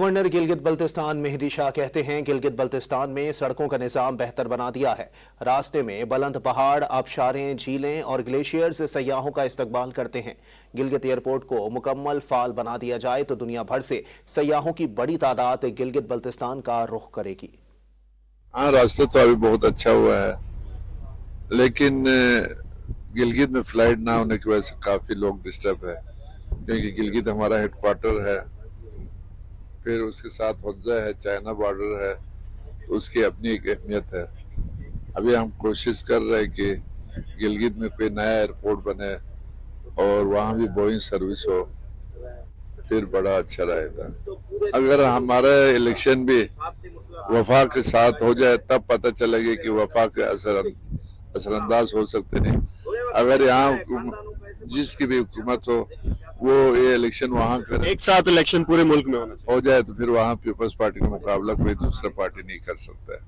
Governor Gilgit Baltistan Mehdi Shah कहते हैं गिलगित बल्तिस्तान में सड़कों का निजाम बेहतर बना दिया है। रास्ते में बुलंद पहाड़, आबशारें, झीलें और ग्लेशियर से सयाहों का इस्तकबाल करते हैं। गिलगित एयरपोर्ट को मुकम्मल फाल बना दिया जाए तो दुनिया भर से सयाहों की बड़ी तादाद गिलगित बल्तिस्तान का रुख करेगी। हाँ, रास्ता तो अभी बहुत अच्छा हुआ है, लेकिन गिलगित में फ्लाइट ना होने की वजह से काफी लोग डिस्टर्ब है, क्योंकि गिलगित हमारा हेडक्वार्टर है, फिर उसके साथ हौजा है, चाइना बॉर्डर है, तो उसकी अपनी एक अहमियत है। अभी हम कोशिश कर रहे हैं कि गिलगित में कोई नया एयरपोर्ट बने और वहाँ भी बोइंग सर्विस हो, फिर बड़ा अच्छा रहेगा। अगर हमारा इलेक्शन भी वफा के साथ हो जाए तब पता चलेगा कि वफा के असरअंदाज हो सकते नहीं। अगर यहाँ जिसकी भी हुकूमत हो वो ये इलेक्शन वहाँ करे, एक साथ इलेक्शन पूरे मुल्क में हो जाए तो फिर वहाँ पीपल्स पार्टी का मुकाबला कोई दूसरा पार्टी नहीं कर सकता है।